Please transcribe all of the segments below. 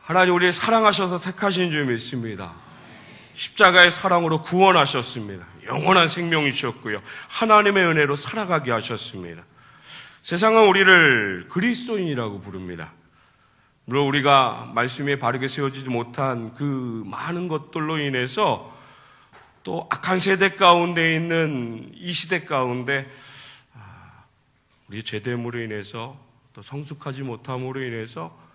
하나님 우리를 사랑하셔서 택하신 줄 믿습니다. 십자가의 사랑으로 구원하셨습니다. 영원한 생명이 주셨고요. 하나님의 은혜로 살아가게 하셨습니다. 세상은 우리를 그리스도인이라고 부릅니다. 물론 우리가 말씀 위에 바르게 세워지지 못한 그 많은 것들로 인해서 또 악한 세대 가운데 있는 이 시대 가운데 우리의 죄됨으로 인해서 또 성숙하지 못함으로 인해서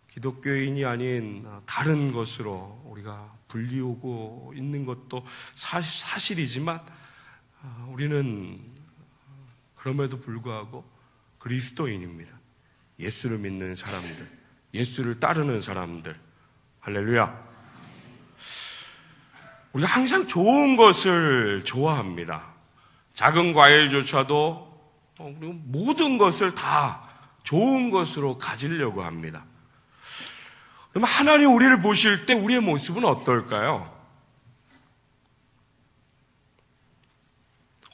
기독교인이 아닌 다른 것으로 우리가 불리우고 있는 것도 사실이지만 우리는 그럼에도 불구하고 그리스도인입니다. 예수를 믿는 사람들, 예수를 따르는 사람들. 할렐루야. 우리가 항상 좋은 것을 좋아합니다. 작은 과일조차도 모든 것을 다 좋은 것으로 가지려고 합니다. 그럼 하나님 우리를 보실 때 우리의 모습은 어떨까요?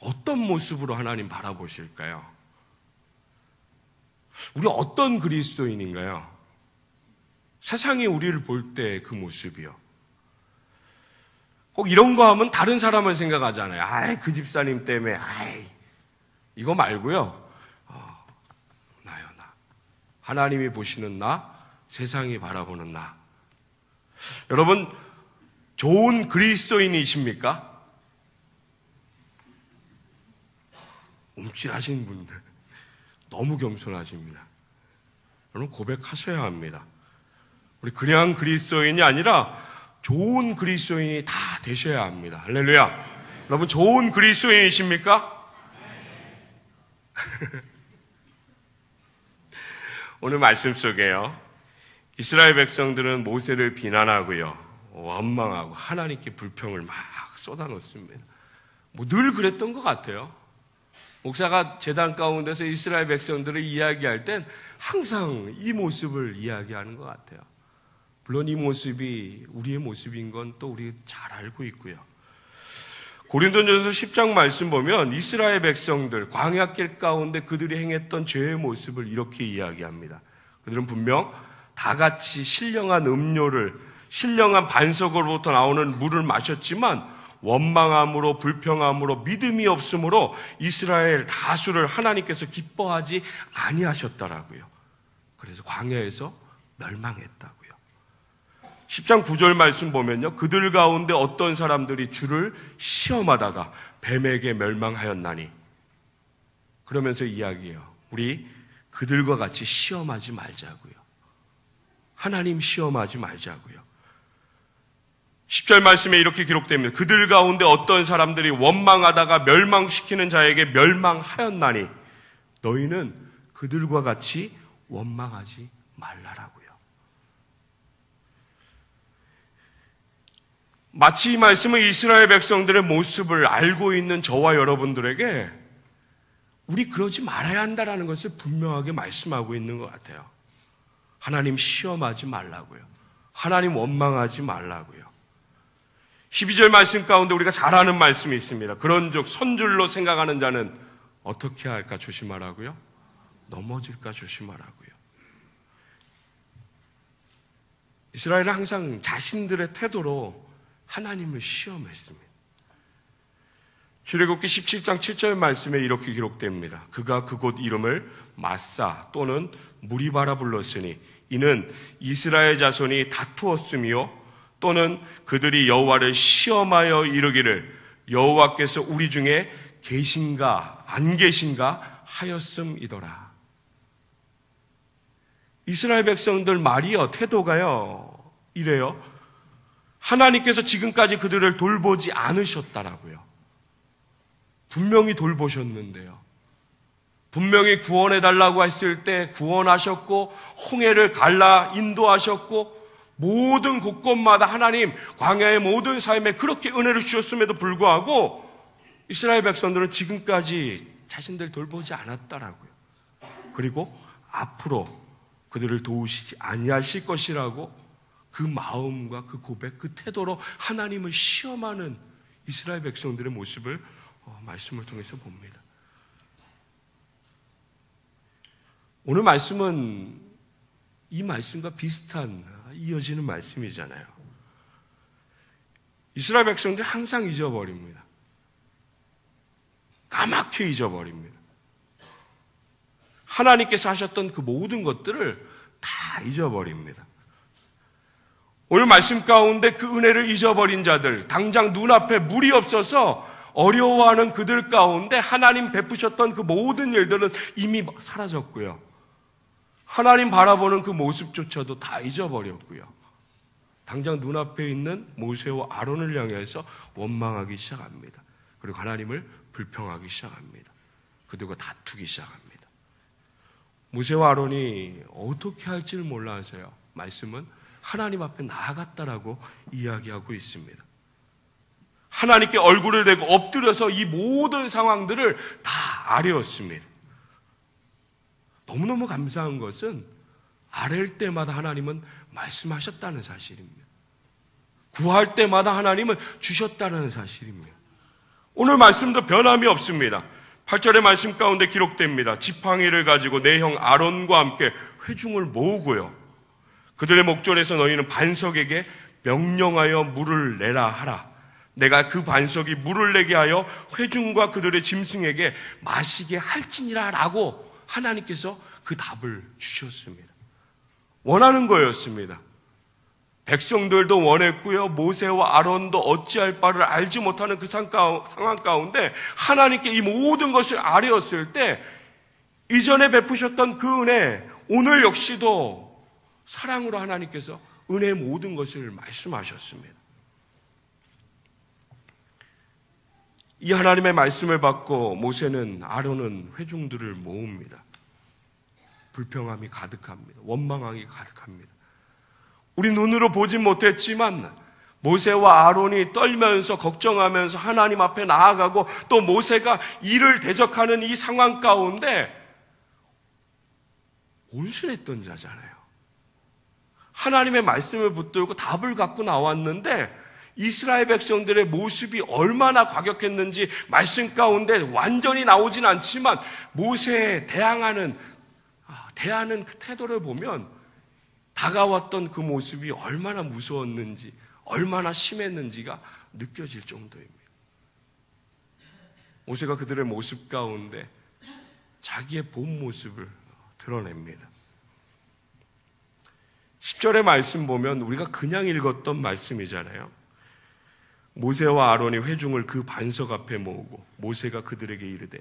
어떤 모습으로 하나님 바라보실까요? 우리 어떤 그리스도인인가요? 세상이 우리를 볼 때 그 모습이요. 꼭 이런 거 하면 다른 사람을 생각하잖아요. 아이, 그 집사님 때문에, 아이, 이거 말고요. 나요, 나. 하나님이 보시는 나, 세상이 바라보는 나. 여러분, 좋은 그리스도인이십니까? 움찔하신 분들, 너무 겸손하십니다. 여러분, 고백하셔야 합니다. 우리 그냥 그리스도인이 아니라 좋은 그리스도인이 다 되셔야 합니다. 할렐루야. 여러분, 좋은 그리스도인이십니까? 오늘 말씀 속에요, 이스라엘 백성들은 모세를 비난하고요, 원망하고 하나님께 불평을 막 쏟아놓습니다. 뭐 늘 그랬던 것 같아요. 목사가 제단 가운데서 이스라엘 백성들을 이야기할 땐 항상 이 모습을 이야기하는 것 같아요. 물론 이 모습이 우리의 모습인 건 또 우리 잘 알고 있고요. 고린도전서 10장 말씀 보면 이스라엘 백성들 광야길 가운데 그들이 행했던 죄의 모습을 이렇게 이야기합니다. 그들은 분명 다 같이 신령한 음료를, 신령한 반석으로부터 나오는 물을 마셨지만 원망함으로, 불평함으로, 믿음이 없으므로 이스라엘 다수를 하나님께서 기뻐하지 아니하셨더라고요. 그래서 광야에서 멸망했다고요. 10장 9절 말씀 보면요, 그들 가운데 어떤 사람들이 주를 시험하다가 뱀에게 멸망하였나니, 그러면서 이야기해요. 우리 그들과 같이 시험하지 말자고요. 하나님 시험하지 말자고요. 10절 말씀에 이렇게 기록됩니다. 그들 가운데 어떤 사람들이 원망하다가 멸망시키는 자에게 멸망하였나니 너희는 그들과 같이 원망하지 말라라고요. 마치 이 말씀은 이스라엘 백성들의 모습을 알고 있는 저와 여러분들에게 우리 그러지 말아야 한다는 것을 분명하게 말씀하고 있는 것 같아요. 하나님 시험하지 말라고요. 하나님 원망하지 말라고요. 12절 말씀 가운데 우리가 잘 아는 말씀이 있습니다. 그런즉 선줄로 생각하는 자는 어떻게 할까 조심하라고요? 넘어질까 조심하라고요. 이스라엘은 항상 자신들의 태도로 하나님을 시험했습니다. 출애굽기 17장 7절 말씀에 이렇게 기록됩니다. 그가 그곳 이름을 마사 또는 무리바라 불렀으니 이는 이스라엘 자손이 다투었으며 또는 그들이 여호와를 시험하여 이르기를 여호와께서 우리 중에 계신가 안 계신가 하였음이더라. 이스라엘 백성들 말이요, 태도가요, 이래요. 하나님께서 지금까지 그들을 돌보지 않으셨다라고요. 분명히 돌보셨는데요. 분명히 구원해달라고 했을 때 구원하셨고 홍해를 갈라 인도하셨고 모든 곳곳마다 하나님 광야의 모든 삶에 그렇게 은혜를 주셨음에도 불구하고 이스라엘 백성들은 지금까지 자신들 돌보지 않았다라고요. 그리고 앞으로 그들을 도우시지 아니하실 것이라고 그 마음과 그 고백, 그 태도로 하나님을 시험하는 이스라엘 백성들의 모습을 말씀을 통해서 봅니다. 오늘 말씀은 이 말씀과 비슷한 이어지는 말씀이잖아요. 이스라엘 백성들이 항상 잊어버립니다. 까맣게 잊어버립니다. 하나님께서 하셨던 그 모든 것들을 다 잊어버립니다. 오늘 말씀 가운데 그 은혜를 잊어버린 자들, 당장 눈앞에 물이 없어서 어려워하는 그들 가운데 하나님 베푸셨던 그 모든 일들은 이미 사라졌고요. 하나님 바라보는 그 모습조차도 다 잊어버렸고요. 당장 눈앞에 있는 모세와 아론을 향해서 원망하기 시작합니다. 그리고 하나님을 불평하기 시작합니다. 그들과 다투기 시작합니다. 모세와 아론이 어떻게 할지를 몰라 하세요. 말씀은 하나님 앞에 나아갔다라고 이야기하고 있습니다. 하나님께 얼굴을 대고 엎드려서 이 모든 상황들을 다 아뢰었습니다. 너무너무 감사한 것은 아랠 때마다 하나님은 말씀하셨다는 사실입니다. 구할 때마다 하나님은 주셨다는 사실입니다. 오늘 말씀도 변함이 없습니다. 8절의 말씀 가운데 기록됩니다. 지팡이를 가지고 내 형 아론과 함께 회중을 모으고요. 그들의 목전에서 너희는 반석에게 명령하여 물을 내라 하라. 내가 그 반석이 물을 내게 하여 회중과 그들의 짐승에게 마시게 할지니라 라고 하나님께서 그 답을 주셨습니다. 원하는 거였습니다. 백성들도 원했고요. 모세와 아론도 어찌할 바를 알지 못하는 그 상황 가운데 하나님께 이 모든 것을 아뢰었을 때 이전에 베푸셨던 그 은혜, 오늘 역시도 사랑으로 하나님께서 은혜의 모든 것을 말씀하셨습니다. 이 하나님의 말씀을 받고 모세는 아론은 회중들을 모읍니다. 불평함이 가득합니다. 원망함이 가득합니다. 우리 눈으로 보진 못했지만 모세와 아론이 떨면서 걱정하면서 하나님 앞에 나아가고 또 모세가 이를 대적하는 이 상황 가운데 온순했던 자잖아요. 하나님의 말씀을 붙들고 답을 갖고 나왔는데 이스라엘 백성들의 모습이 얼마나 과격했는지 말씀 가운데 완전히 나오진 않지만 모세에 대하는 그 태도를 보면 다가왔던 그 모습이 얼마나 무서웠는지 얼마나 심했는지가 느껴질 정도입니다. 모세가 그들의 모습 가운데 자기의 본 모습을 드러냅니다. 10절의 말씀 보면 우리가 그냥 읽었던 말씀이잖아요. 모세와 아론이 회중을 그 반석 앞에 모으고 모세가 그들에게 이르되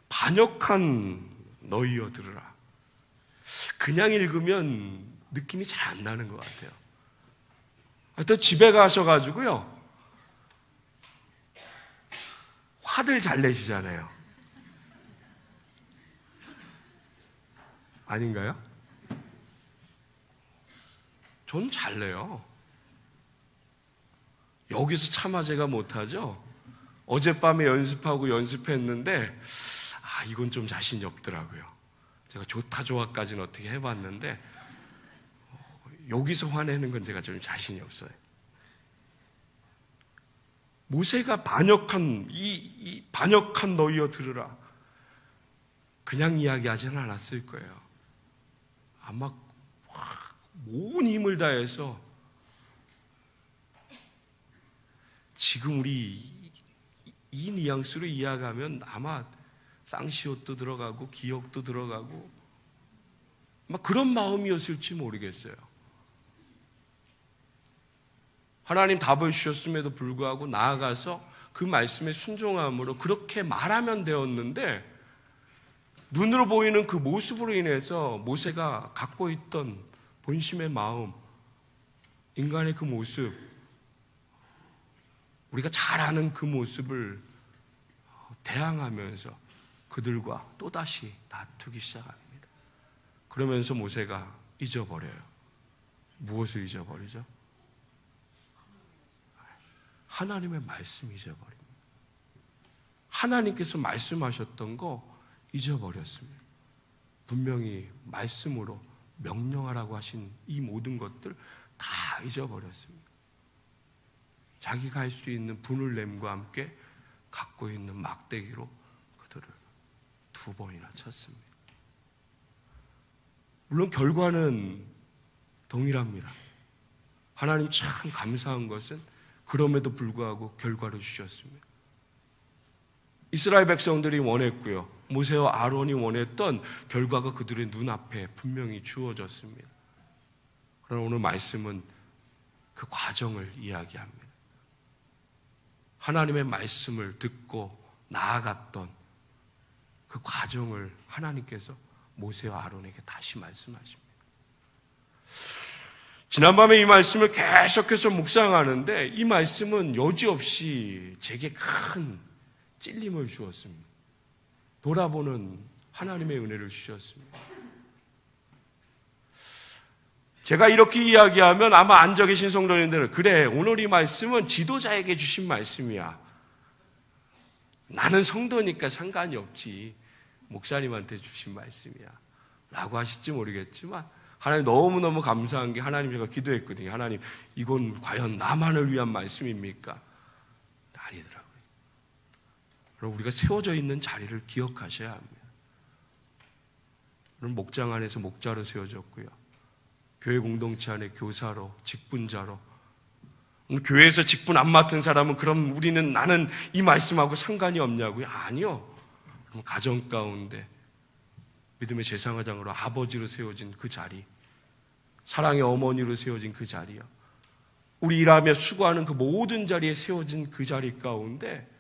반역한 너희여 들으라. 그냥 읽으면 느낌이 잘 안 나는 것 같아요. 또 집에 가셔가지고요 화들 잘 내시잖아요. 아닌가요? 전 잘 내요. 여기서 차마 제가 못하죠. 어젯밤에 연습했는데 이건 좀 자신이 없더라고요. 제가 좋다까지는 어떻게 해봤는데 여기서 화내는 건 제가 좀 자신이 없어요. 모세가 반역한 반역한 너희여 들으라. 그냥 이야기하지는 않았을 거예요. 아마 온 힘을 다해서 지금 우리 이 뉘앙스로 이야기하면 아마 쌍시옷도 들어가고 기억도 들어가고 막 그런 마음이었을지 모르겠어요. 하나님 답을 주셨음에도 불구하고 나아가서 그 말씀에 순종함으로 그렇게 말하면 되었는데 눈으로 보이는 그 모습으로 인해서 모세가 갖고 있던 본심의 마음, 인간의 그 모습, 우리가 잘 아는 그 모습을 대항하면서 그들과 또다시 다투기 시작합니다. 그러면서 모세가 잊어버려요. 무엇을 잊어버리죠? 하나님의 말씀 잊어버립니다. 하나님께서 말씀하셨던 거 잊어버렸습니다. 분명히 말씀으로 명령하라고 하신 이 모든 것들 다 잊어버렸습니다. 자기가 할 수 있는 분을 냄과 함께 갖고 있는 막대기로 그들을 2번이나 쳤습니다. 물론 결과는 동일합니다. 하나님 참 감사한 것은 그럼에도 불구하고 결과를 주셨습니다. 이스라엘 백성들이 원했고요, 모세와 아론이 원했던 결과가 그들의 눈앞에 분명히 주어졌습니다. 그러나 오늘 말씀은 그 과정을 이야기합니다. 하나님의 말씀을 듣고 나아갔던 그 과정을 하나님께서 모세와 아론에게 다시 말씀하십니다. 지난밤에 이 말씀을 계속해서 묵상하는데 이 말씀은 여지없이 제게 큰 찔림을 주었습니다. 돌아보는 하나님의 은혜를 주셨습니다. 제가 이렇게 이야기하면 아마 앉아 계신 성도님들은 그래, 오늘 이 말씀은 지도자에게 주신 말씀이야. 나는 성도니까 상관이 없지. 목사님한테 주신 말씀이야. 라고 하실지 모르겠지만 하나님 너무너무 감사한 게 하나님 제가 기도했거든요. 하나님 이건 과연 나만을 위한 말씀입니까? 아니더라고요. 그럼 우리가 세워져 있는 자리를 기억하셔야 합니다. 그럼 목장 안에서 목자로 세워졌고요. 교회 공동체 안에 교사로, 직분자로. 교회에서 직분 안 맡은 사람은 그럼 나는 이 말씀하고 상관이 없냐고요? 아니요. 그럼 가정 가운데 믿음의 제사장으로 아버지로 세워진 그 자리, 사랑의 어머니로 세워진 그 자리요, 우리 일하며 수고하는 그 모든 자리에 세워진 그 자리 가운데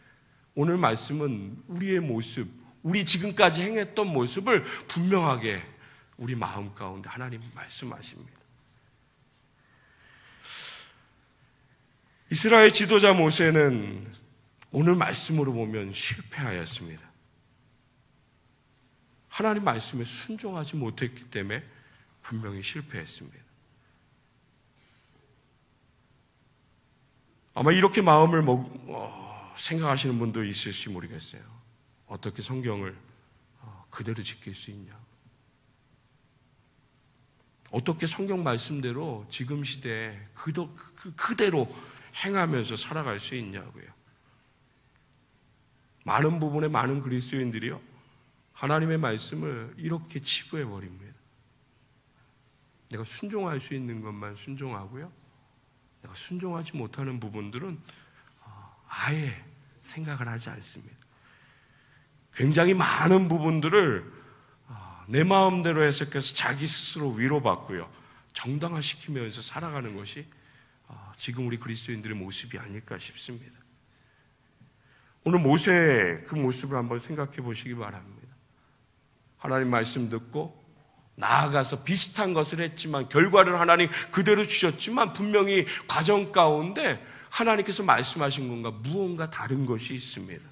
오늘 말씀은 우리의 모습, 우리 지금까지 행했던 모습을 분명하게 우리 마음 가운데 하나님 말씀하십니다. 이스라엘 지도자 모세는 오늘 말씀으로 보면 실패하였습니다. 하나님 말씀에 순종하지 못했기 때문에 분명히 실패했습니다. 아마 이렇게 마음을 생각하시는 분도 있을지 모르겠어요. 어떻게 성경을 그대로 지킬 수 있냐? 어떻게 성경 말씀대로 지금 시대에 그대로 행하면서 살아갈 수 있냐고요. 많은 부분에 많은 그리스도인들이요, 하나님의 말씀을 이렇게 치부해버립니다. 내가 순종할 수 있는 것만 순종하고요, 내가 순종하지 못하는 부분들은 아예 생각을 하지 않습니다. 굉장히 많은 부분들을 내 마음대로 해석해서 자기 스스로 위로받고요, 정당화시키면서 살아가는 것이 지금 우리 그리스도인들의 모습이 아닐까 싶습니다. 오늘 모세의 그 모습을 한번 생각해 보시기 바랍니다. 하나님 말씀 듣고 나아가서 비슷한 것을 했지만 결과를 하나님 그대로 주셨지만 분명히 과정 가운데 하나님께서 말씀하신 것과 무언가 다른 것이 있습니다.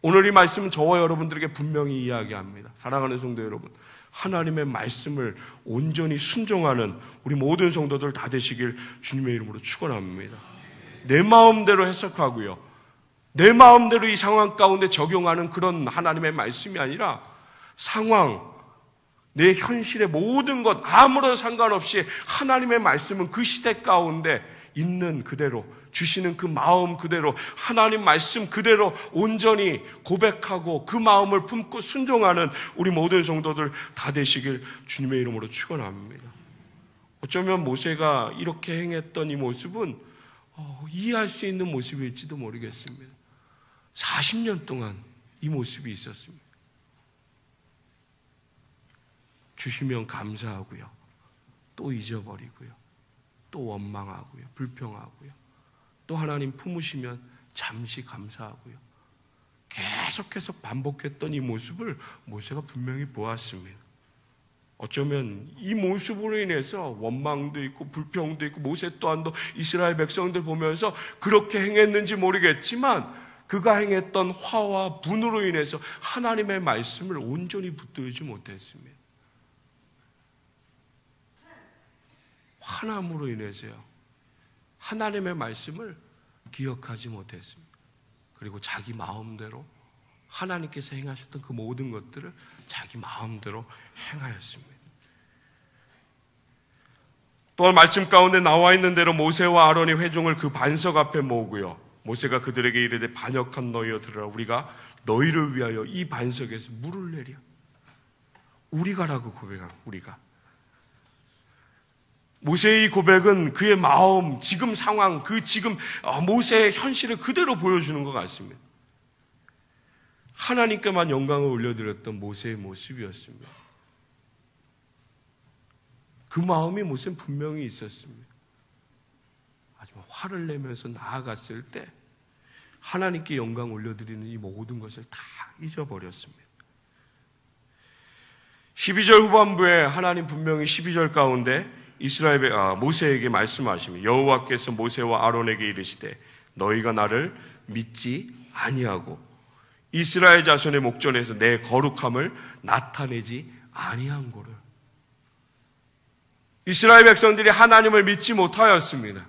오늘 이 말씀은 저와 여러분들에게 분명히 이야기합니다. 사랑하는 성도 여러분, 하나님의 말씀을 온전히 순종하는 우리 모든 성도들 다 되시길 주님의 이름으로 축원합니다. 내 마음대로 해석하고요, 내 마음대로 이 상황 가운데 적용하는 그런 하나님의 말씀이 아니라 상황, 내 현실의 모든 것 아무런 상관없이 하나님의 말씀은 그 시대 가운데 있는 그대로 주시는 그 마음 그대로 하나님 말씀 그대로 온전히 고백하고 그 마음을 품고 순종하는 우리 모든 성도들 다 되시길 주님의 이름으로 축원합니다. 어쩌면 모세가 이렇게 행했던 이 모습은 이해할 수 있는 모습일지도 모르겠습니다. 40년 동안 이 모습이 있었습니다. 주시면 감사하고요, 또 잊어버리고요, 또 원망하고요, 불평하고요, 또 하나님 품으시면 잠시 감사하고요, 계속해서 반복했던 이 모습을 모세가 분명히 보았습니다. 어쩌면 이 모습으로 인해서 원망도 있고 불평도 있고 모세 또한도 이스라엘 백성들 보면서 그렇게 행했는지 모르겠지만 그가 행했던 화와 분으로 인해서 하나님의 말씀을 온전히 붙들지 못했습니다. 화남으로 인해서요, 하나님의 말씀을 기억하지 못했습니다. 그리고 자기 마음대로 하나님께서 행하셨던 그 모든 것들을 자기 마음대로 행하였습니다. 또한 말씀 가운데 나와 있는 대로 모세와 아론이 회중을 그 반석 앞에 모으고요, 모세가 그들에게 이르되 반역한 너희여 들으라. 우리가 너희를 위하여 이 반석에서 물을 내려. 우리가라고 고백한 우리가. 모세의 고백은 그의 마음, 지금 상황, 지금 모세의 현실을 그대로 보여주는 것 같습니다. 하나님께만 영광을 올려드렸던 모세의 모습이었습니다. 그 마음이 모세는 분명히 있었습니다. 하지만 화를 내면서 나아갔을 때 하나님께 영광 올려드리는 이 모든 것을 다 잊어버렸습니다. 12절 후반부에 하나님 분명히 12절 가운데 모세에게 말씀하십니다. 여호와께서 모세와 아론에게 이르시되 너희가 나를 믿지 아니하고 이스라엘 자손의 목전에서 내 거룩함을 나타내지 아니한 고를. 이스라엘 백성들이 하나님을 믿지 못하였습니다.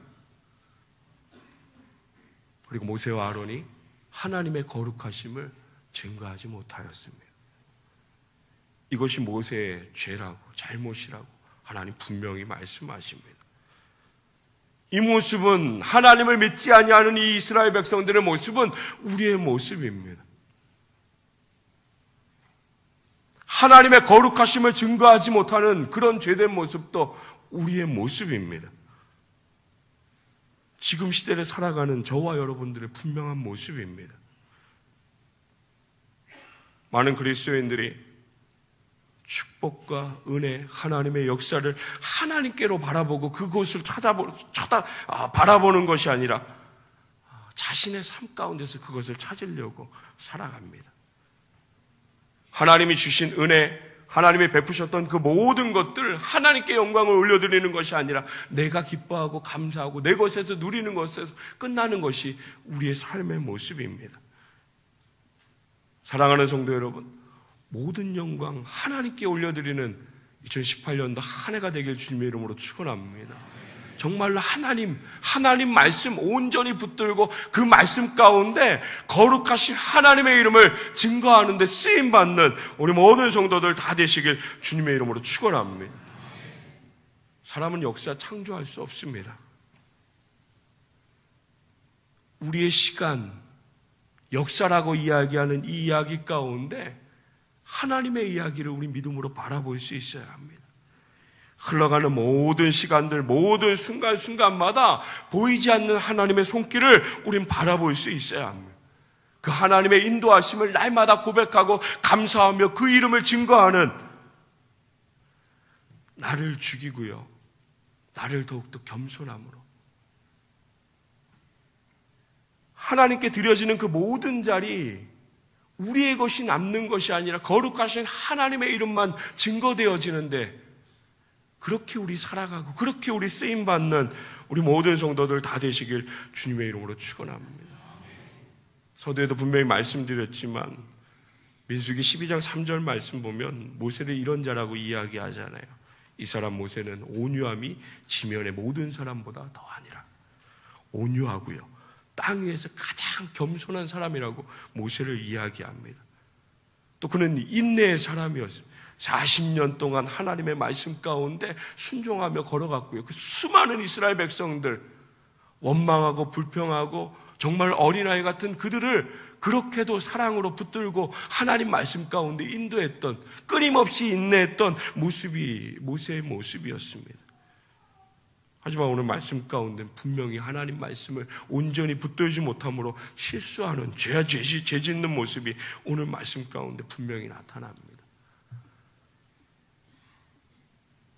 그리고 모세와 아론이 하나님의 거룩하심을 증거하지 못하였습니다. 이것이 모세의 죄라고 잘못이라고 하나님 분명히 말씀하십니다. 이 모습은 하나님을 믿지 아니하는 이 이스라엘 백성들의 모습은 우리의 모습입니다. 하나님의 거룩하심을 증거하지 못하는 그런 죄된 모습도 우리의 모습입니다. 지금 시대를 살아가는 저와 여러분들의 분명한 모습입니다. 많은 그리스도인들이 축복과 은혜, 하나님의 역사를 하나님께로 바라보고 그곳을 바라보는 것이 아니라 자신의 삶 가운데서 그것을 찾으려고 살아갑니다. 하나님이 주신 은혜, 하나님이 베푸셨던 그 모든 것들 하나님께 영광을 올려드리는 것이 아니라 내가 기뻐하고 감사하고 내 것에서 누리는 것에서 끝나는 것이 우리의 삶의 모습입니다. 사랑하는 성도 여러분, 모든 영광 하나님께 올려드리는 2018년도 한 해가 되길 주님의 이름으로 축원합니다. 정말로 하나님 말씀 온전히 붙들고 그 말씀 가운데 거룩하신 하나님의 이름을 증거하는 데 쓰임받는 우리 모든 성도들 다 되시길 주님의 이름으로 축원합니다. 사람은 역사 창조할 수 없습니다. 우리의 시간, 역사라고 이야기하는 이 이야기 가운데 하나님의 이야기를 우리 믿음으로 바라볼 수 있어야 합니다. 흘러가는 모든 시간들, 모든 순간순간마다 보이지 않는 하나님의 손길을 우린 바라볼 수 있어야 합니다. 그 하나님의 인도하심을 날마다 고백하고 감사하며 그 이름을 증거하는 나를 죽이고요, 나를 더욱더 겸손함으로 하나님께 드려지는 그 모든 자리, 우리의 것이 남는 것이 아니라 거룩하신 하나님의 이름만 증거되어지는데 그렇게 우리 살아가고 그렇게 우리 쓰임받는 우리 모든 성도들 다 되시길 주님의 이름으로 축원합니다. 서두에도 분명히 말씀드렸지만 민수기 12장 3절 말씀 보면 모세를 이런 자라고 이야기하잖아요. 이 사람 모세는 온유함이 지면의 모든 사람보다 더하니라. 온유하고요, 땅 위에서 가장 겸손한 사람이라고 모세를 이야기합니다. 또 그는 인내의 사람이었습니다. 40년 동안 하나님의 말씀 가운데 순종하며 걸어갔고요. 그 수많은 이스라엘 백성들, 원망하고 불평하고 정말 어린아이 같은 그들을 그렇게도 사랑으로 붙들고 하나님 말씀 가운데 인도했던, 끊임없이 인내했던 모습이 모세의 모습이었습니다. 하지만 오늘 말씀 가운데 분명히 하나님 말씀을 온전히 붙들지 못함으로 실수하는 죄 짓는 모습이 오늘 말씀 가운데 분명히 나타납니다.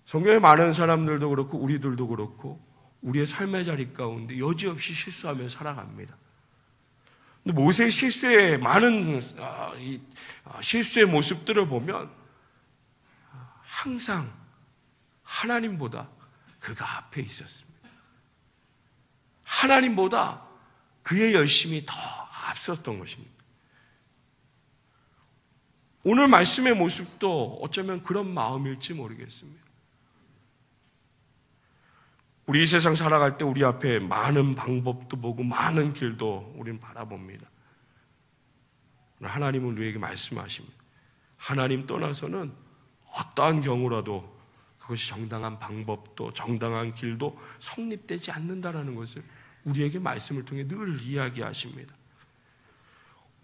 성경에 많은 사람들도 그렇고 우리들도 그렇고 우리의 삶의 자리 가운데 여지없이 실수하며 살아갑니다. 근데 모세의 실수의 많은 실수의 모습들을 보면 항상 하나님보다 그가 앞에 있었습니다. 하나님보다 그의 열심이 더 앞섰던 것입니다. 오늘 말씀의 모습도 어쩌면 그런 마음일지 모르겠습니다. 우리 이 세상 살아갈 때 우리 앞에 많은 방법도 보고 많은 길도 우리는 바라봅니다. 하나님은 우리에게 말씀하십니다. 하나님 떠나서는 어떠한 경우라도 그것이 정당한 방법도 정당한 길도 성립되지 않는다라는 것을 우리에게 말씀을 통해 늘 이야기하십니다.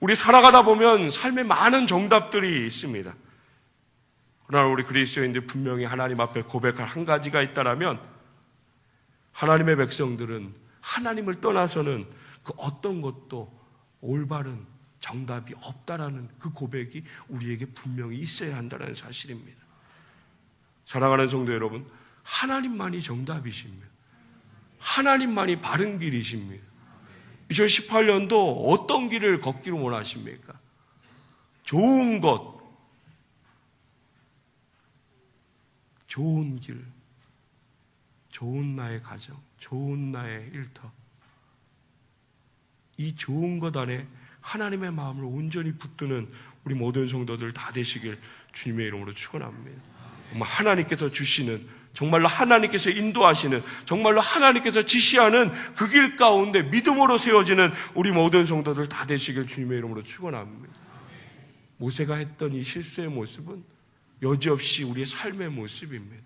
우리 살아가다 보면 삶에 많은 정답들이 있습니다. 그러나 우리 그리스도인들 분명히 하나님 앞에 고백할 한 가지가 있다라면 하나님의 백성들은 하나님을 떠나서는 그 어떤 것도 올바른 정답이 없다라는 그 고백이 우리에게 분명히 있어야 한다는 사실입니다. 사랑하는 성도 여러분, 하나님만이 정답이십니다. 하나님만이 바른 길이십니다. 2018년도 어떤 길을 걷기를 원하십니까? 좋은 것, 좋은 길, 좋은 나의 가정, 좋은 나의 일터, 이 좋은 것 안에 하나님의 마음을 온전히 붙드는 우리 모든 성도들 다 되시길 주님의 이름으로 축원합니다. 하나님께서 주시는, 정말로 하나님께서 인도하시는, 정말로 하나님께서 지시하는 그 길 가운데 믿음으로 세워지는 우리 모든 성도들 다 되시길 주님의 이름으로 축원합니다. 모세가 했던 이 실수의 모습은 여지없이 우리의 삶의 모습입니다.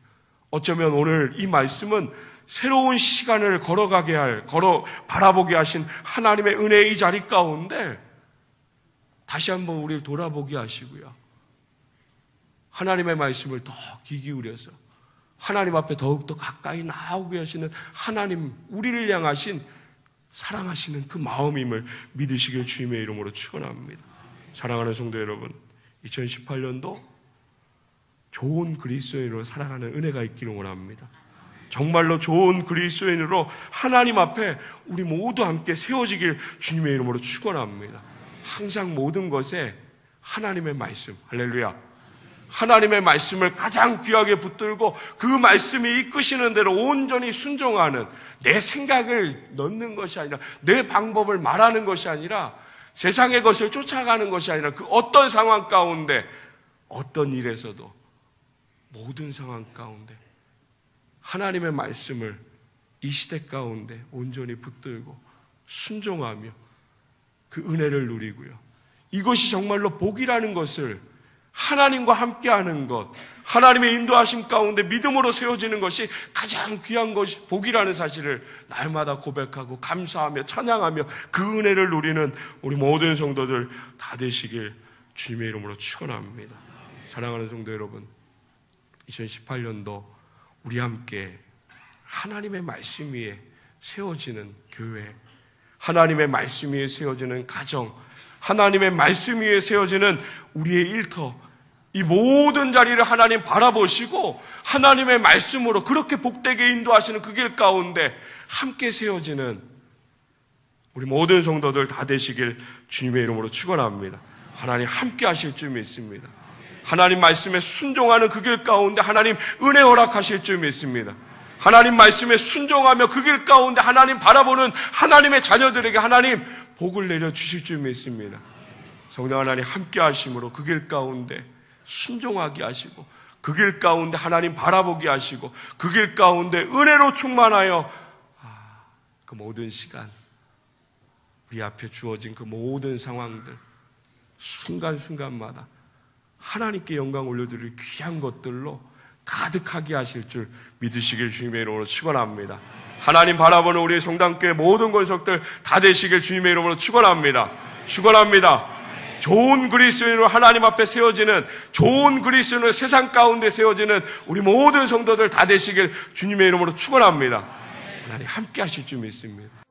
어쩌면 오늘 이 말씀은 새로운 시간을 걸어가게 할, 바라보게 하신 하나님의 은혜의 이 자리 가운데 다시 한번 우리를 돌아보게 하시고요. 하나님의 말씀을 더 귀 기울여서 하나님 앞에 더욱더 가까이 나오게 하시는 하나님, 우리를 향하신 사랑하시는 그 마음임을 믿으시길 주님의 이름으로 축원합니다. 사랑하는 성도 여러분, 2018년도 좋은 그리스도인으로 살아가는 은혜가 있기를 원합니다. 정말로 좋은 그리스도인으로 하나님 앞에 우리 모두 함께 세워지길 주님의 이름으로 축원합니다. 항상 모든 것에 하나님의 말씀, 할렐루야, 하나님의 말씀을 가장 귀하게 붙들고 그 말씀이 이끄시는 대로 온전히 순종하는, 내 생각을 넣는 것이 아니라, 내 방법을 말하는 것이 아니라, 세상의 것을 쫓아가는 것이 아니라, 그 어떤 상황 가운데, 어떤 일에서도, 모든 상황 가운데 하나님의 말씀을 이 시대 가운데 온전히 붙들고 순종하며 그 은혜를 누리고요. 이것이 정말로 복이라는 것을, 하나님과 함께하는 것, 하나님의 인도하심 가운데 믿음으로 세워지는 것이 가장 귀한 것이 복이라는 사실을 날마다 고백하고 감사하며 찬양하며 그 은혜를 누리는 우리 모든 성도들 다 되시길 주님의 이름으로 축원합니다. 사랑하는 성도 여러분, 2018년도 우리 함께 하나님의 말씀 위에 세워지는 교회, 하나님의 말씀 위에 세워지는 가정, 하나님의 말씀 위에 세워지는 우리의 일터, 이 모든 자리를 하나님 바라보시고 하나님의 말씀으로 그렇게 복되게 인도하시는 그 길 가운데 함께 세워지는 우리 모든 성도들 다 되시길 주님의 이름으로 축원합니다. 하나님 함께 하실 줄 믿습니다. 하나님 말씀에 순종하는 그 길 가운데 하나님 은혜 허락하실 줄 믿습니다. 하나님 말씀에 순종하며 그 길 가운데 하나님 바라보는 하나님의 자녀들에게 하나님 복을 내려주실 줄 믿습니다. 성령 하나님 함께 하심으로 그 길 가운데 순종하게 하시고 그 길 가운데 하나님 바라보게 하시고 그 길 가운데 은혜로 충만하여 그 모든 시간, 우리 앞에 주어진 그 모든 상황들, 순간순간마다 하나님께 영광 올려드릴 귀한 것들로 가득하게 하실 줄 믿으시길 주님의 이름으로 축원합니다. 하나님 바라보는 우리 성당교회 모든 권속들 다 되시길 주님의 이름으로 축원합니다. 축원합니다. 좋은 그리스도인으로 하나님 앞에 세워지는, 좋은 그리스도인으로 세상 가운데 세워지는 우리 모든 성도들 다 되시길 주님의 이름으로 축원합니다. 하나님 함께 하실 줄 믿습니다.